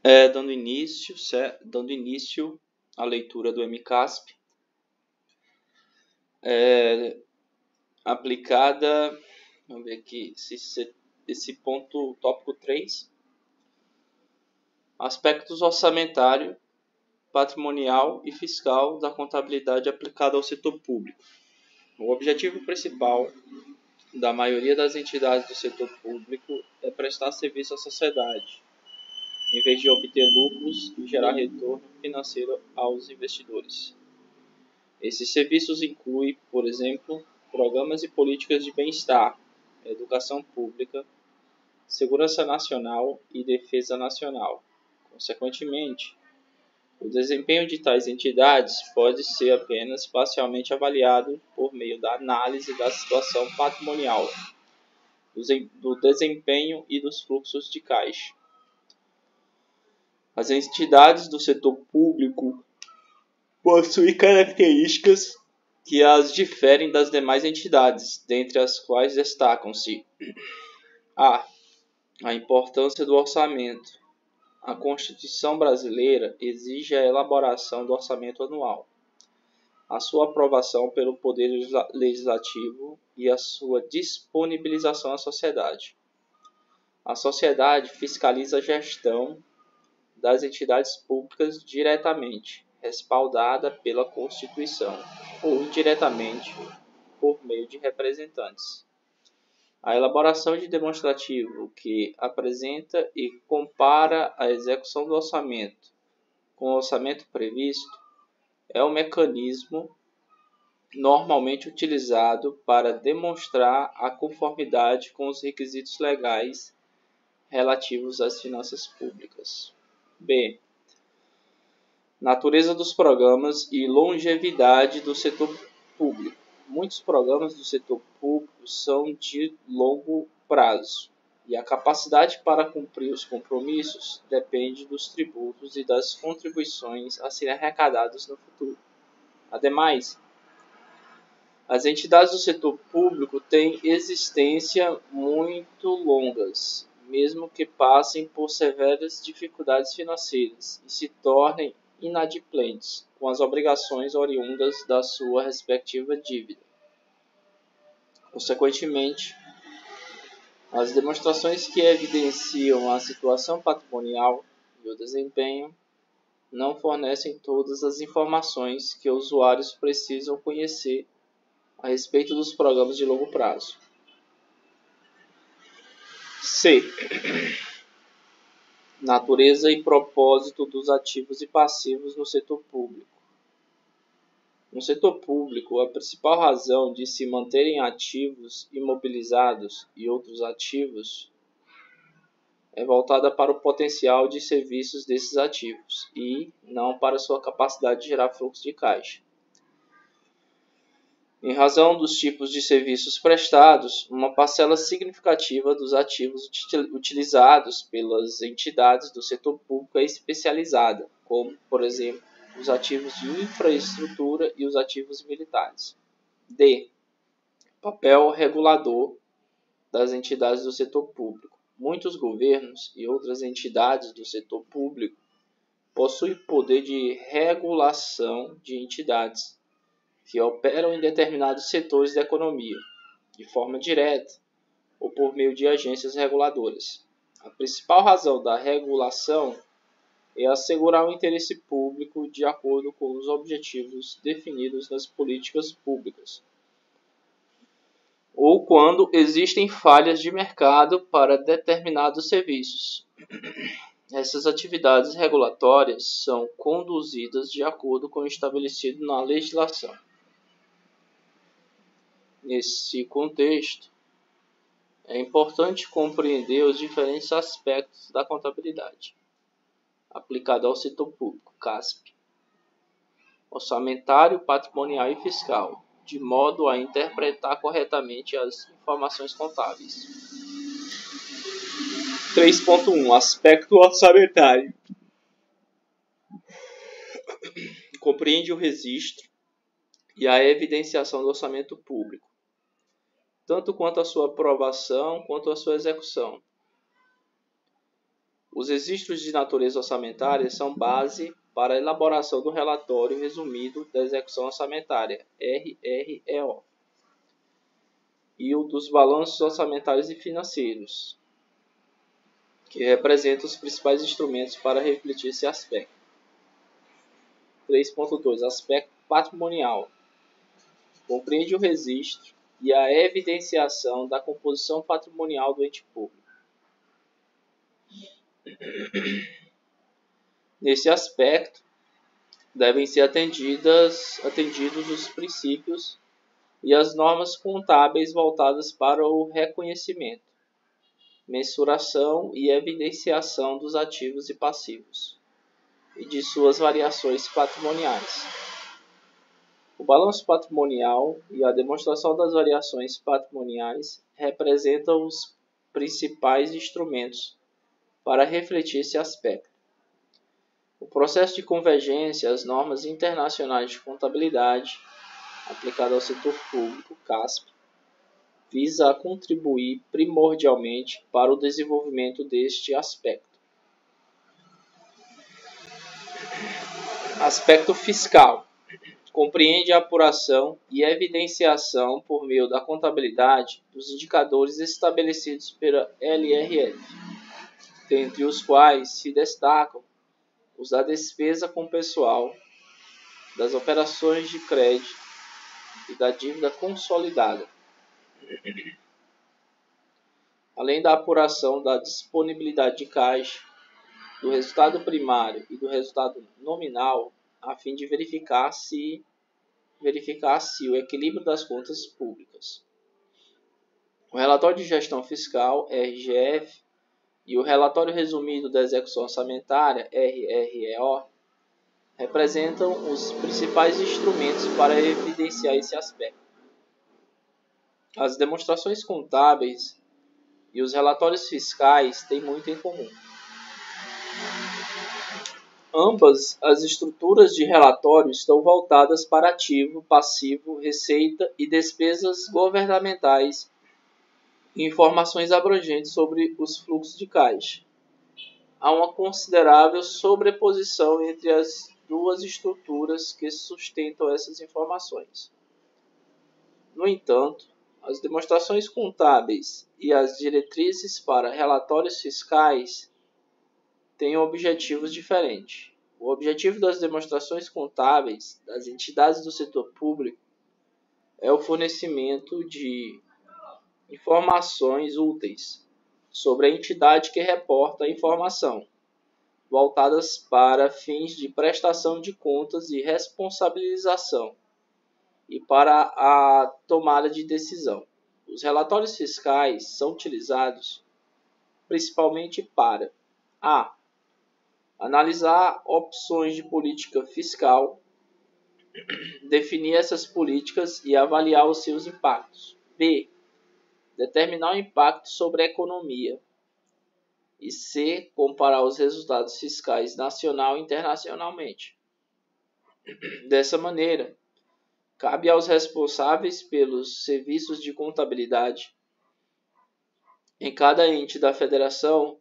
Dando início à leitura do MCASP, aplicada, vamos ver aqui, esse ponto, tópico 3, aspectos orçamentário, patrimonial e fiscal da contabilidade aplicada ao setor público. O objetivo principal da maioria das entidades do setor público é prestar serviço à sociedade, em vez de obter lucros e gerar retorno financeiro aos investidores. Esses serviços incluem, por exemplo, programas e políticas de bem-estar, educação pública, segurança nacional e defesa nacional. Consequentemente, o desempenho de tais entidades pode ser apenas parcialmente avaliado por meio da análise da situação patrimonial, do desempenho e dos fluxos de caixa. As entidades do setor público possuem características que as diferem das demais entidades, dentre as quais destacam-se: a importância do orçamento. A Constituição brasileira exige a elaboração do orçamento anual, a sua aprovação pelo Poder Legislativo e a sua disponibilização à sociedade. A sociedade fiscaliza a gestão das entidades públicas diretamente, respaldada pela Constituição, ou indiretamente, por meio de representantes. A elaboração de demonstrativo que apresenta e compara a execução do orçamento com o orçamento previsto é o mecanismo normalmente utilizado para demonstrar a conformidade com os requisitos legais relativos às finanças públicas. B. Natureza dos programas e longevidade do setor público. Muitos programas do setor público são de longo prazo e a capacidade para cumprir os compromissos depende dos tributos e das contribuições a serem arrecadados no futuro. Ademais, as entidades do setor público têm existência muito longas, mesmo que passem por severas dificuldades financeiras e se tornem inadimplentes com as obrigações oriundas da sua respectiva dívida. Consequentemente, as demonstrações que evidenciam a situação patrimonial e o desempenho não fornecem todas as informações que os usuários precisam conhecer a respeito dos programas de longo prazo. C. Natureza e propósito dos ativos e passivos no setor público. No setor público, a principal razão de se manterem ativos imobilizados e outros ativos é voltada para o potencial de serviços desses ativos e não para sua capacidade de gerar fluxo de caixa. Em razão dos tipos de serviços prestados, uma parcela significativa dos ativos utilizados pelas entidades do setor público é especializada, como, por exemplo, os ativos de infraestrutura e os ativos militares. D. Papel regulador das entidades do setor público. Muitos governos e outras entidades do setor público possuem poder de regulação de entidades que operam em determinados setores da economia, de forma direta ou por meio de agências reguladoras. A principal razão da regulação é assegurar o interesse público de acordo com os objetivos definidos nas políticas públicas, ou quando existem falhas de mercado para determinados serviços. Essas atividades regulatórias são conduzidas de acordo com o estabelecido na legislação. Nesse contexto, é importante compreender os diferentes aspectos da contabilidade aplicada ao setor público, CASP, orçamentário, patrimonial e fiscal, de modo a interpretar corretamente as informações contábeis. 3.1 Aspecto orçamentário. Compreende o registro e a evidenciação do orçamento público, tanto quanto a sua aprovação quanto a sua execução. Os registros de natureza orçamentária são base para a elaboração do relatório resumido da execução orçamentária, RREO, e o dos balanços orçamentários e financeiros, que representam os principais instrumentos para refletir esse aspecto. 3.2. Aspecto patrimonial. Compreende o registro e a evidenciação da composição patrimonial do ente público. Nesse aspecto, devem ser atendidos os princípios e as normas contábeis voltadas para o reconhecimento, mensuração e evidenciação dos ativos e passivos e de suas variações patrimoniais. O balanço patrimonial e a demonstração das variações patrimoniais representam os principais instrumentos para refletir esse aspecto. O processo de convergência às normas internacionais de contabilidade aplicada ao setor público, CASP, visa contribuir primordialmente para o desenvolvimento deste aspecto. Aspecto fiscal. Compreende a apuração e evidenciação por meio da contabilidade dos indicadores estabelecidos pela LRF, dentre os quais se destacam os da despesa com pessoal, das operações de crédito e da dívida consolidada, além da apuração da disponibilidade de caixa, do resultado primário e do resultado nominal, a fim de verificar se o equilíbrio das contas públicas. O relatório de gestão fiscal, RGF, e o relatório resumido da execução orçamentária, RREO, representam os principais instrumentos para evidenciar esse aspecto. As demonstrações contábeis e os relatórios fiscais têm muito em comum. Ambas as estruturas de relatório estão voltadas para ativo, passivo, receita e despesas governamentais e informações abrangentes sobre os fluxos de caixa. Há uma considerável sobreposição entre as duas estruturas que sustentam essas informações. No entanto, as demonstrações contábeis e as diretrizes para relatórios fiscais têm objetivos diferentes. O objetivo das demonstrações contábeis das entidades do setor público é o fornecimento de informações úteis sobre a entidade que reporta a informação, voltadas para fins de prestação de contas e responsabilização e para a tomada de decisão. Os relatórios fiscais são utilizados principalmente para a. Analisar opções de política fiscal, definir essas políticas e avaliar os seus impactos. B. Determinar o impacto sobre a economia. E C. Comparar os resultados fiscais nacional e internacionalmente. Dessa maneira, cabe aos responsáveis pelos serviços de contabilidade em cada ente da federação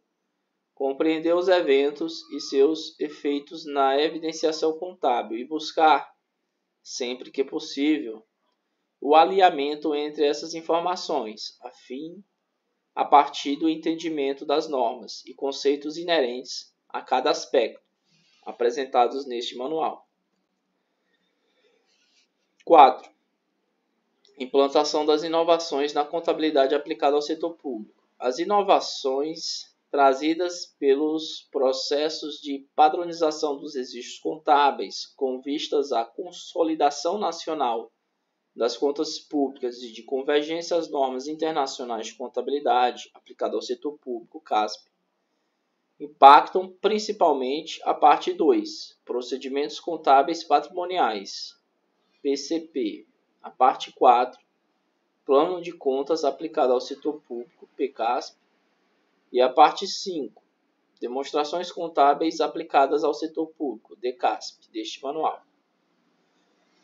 compreender os eventos e seus efeitos na evidenciação contábil e buscar, sempre que possível, o alinhamento entre essas informações, a partir do entendimento das normas e conceitos inerentes a cada aspecto, apresentados neste manual. 4. Implantação das inovações na contabilidade aplicada ao setor público. As inovações trazidas pelos processos de padronização dos registros contábeis com vistas à consolidação nacional das contas públicas e de convergência às normas internacionais de contabilidade aplicada ao setor público, CASP, impactam principalmente a parte 2, Procedimentos Contábeis Patrimoniais, PCP, a parte 4, Plano de Contas aplicado ao setor público, PCASP, e a parte 5, Demonstrações Contábeis aplicadas ao setor público, DCASP, deste manual.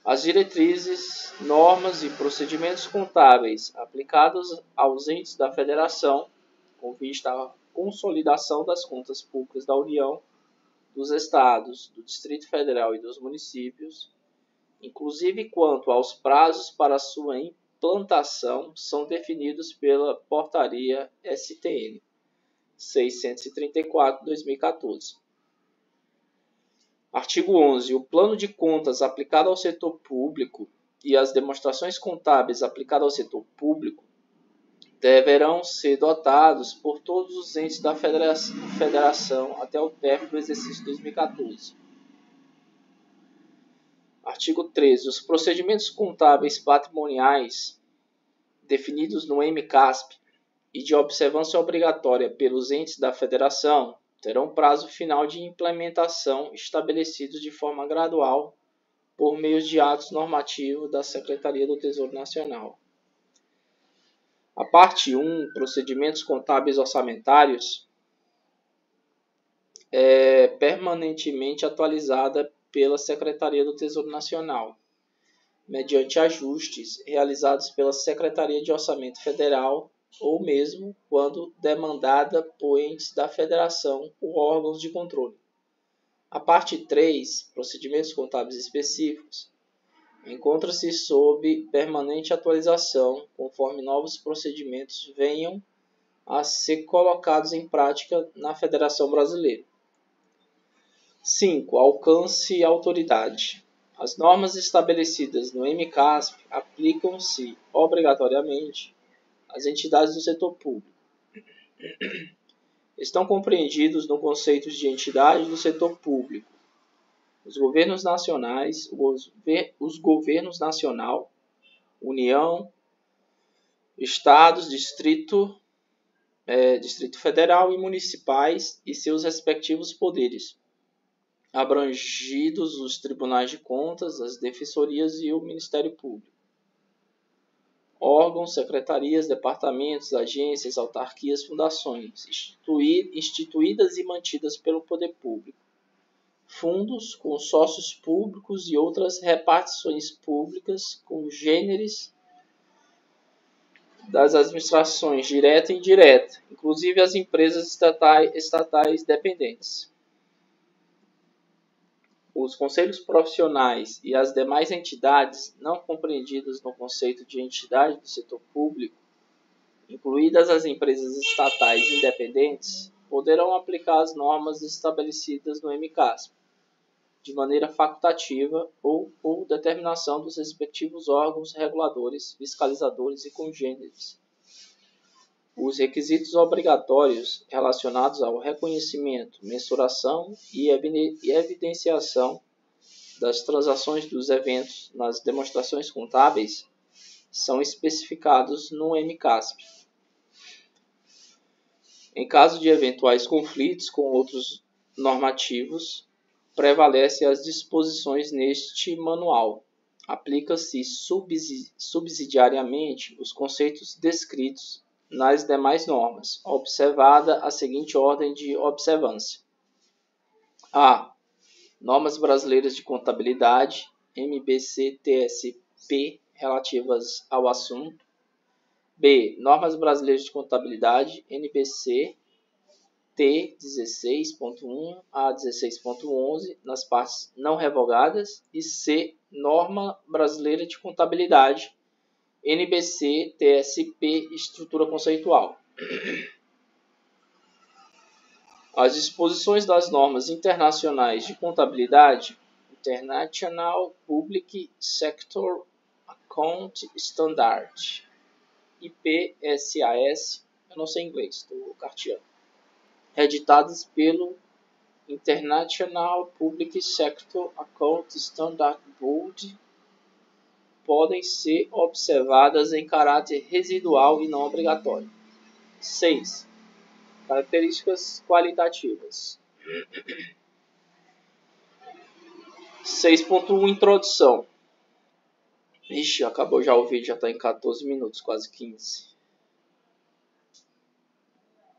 As diretrizes, normas e procedimentos contábeis aplicados aos entes da Federação, com vista à consolidação das contas públicas da União, dos Estados, do Distrito Federal e dos municípios, inclusive quanto aos prazos para sua implantação, são definidos pela Portaria STN 634/2014. Artigo 11. O plano de contas aplicado ao setor público e as demonstrações contábeis aplicadas ao setor público deverão ser dotados por todos os entes da Federação até o término do exercício 2014. Artigo 13. Os procedimentos contábeis patrimoniais definidos no MCASP e de observância obrigatória pelos entes da Federação terão prazo final de implementação estabelecidos de forma gradual por meio de atos normativos da Secretaria do Tesouro Nacional. A parte 1, procedimentos contábeis orçamentários, é permanentemente atualizada pela Secretaria do Tesouro Nacional, mediante ajustes realizados pela Secretaria de Orçamento Federal ou mesmo quando demandada por entes da Federação ou órgãos de controle. A parte 3, procedimentos contábeis específicos, encontra-se sob permanente atualização, conforme novos procedimentos venham a ser colocados em prática na Federação Brasileira. 5. Alcance e autoridade. As normas estabelecidas no MCASP aplicam-se obrigatoriamente às entidades do setor público. Estão compreendidos no conceito de entidade do setor público os governos nacionais, os governos nacional, União, Estados, Distrito Federal e municipais e seus respectivos poderes, abrangidos os tribunais de contas, as defensorias e o Ministério Público. Órgãos, secretarias, departamentos, agências, autarquias, fundações, instituídas e mantidas pelo poder público. Fundos, consórcios públicos e outras repartições públicas congêneres das administrações direta e indireta, inclusive as empresas estatais dependentes. Os conselhos profissionais e as demais entidades não compreendidas no conceito de entidade do setor público, incluídas as empresas estatais independentes, poderão aplicar as normas estabelecidas no MCASP, de maneira facultativa ou por determinação dos respectivos órgãos reguladores, fiscalizadores e congêneres. Os requisitos obrigatórios relacionados ao reconhecimento, mensuração e evidenciação das transações dos eventos nas demonstrações contábeis são especificados no MCASP. Em caso de eventuais conflitos com outros normativos, prevalecem as disposições neste manual. Aplica-se subsidiariamente os conceitos descritos nas demais normas, observada a seguinte ordem de observância. A. Normas brasileiras de contabilidade, MBC-TSP, relativas ao assunto. B. Normas brasileiras de contabilidade, NBC, T 16.1 a 16.11, nas partes não revogadas. E C. Norma brasileira de contabilidade, NBC, TSP, estrutura conceitual. As disposições das normas internacionais de contabilidade, International Public Sector Account Standard, IPSAS, eu não sei inglês, estou carteando, editadas pelo International Public Sector Account Standard Board, podem ser observadas em caráter residual e não obrigatório. 6. Características qualitativas. 6.1 Introdução. Ixi, acabou já o vídeo, já está em 14 minutos, quase 15.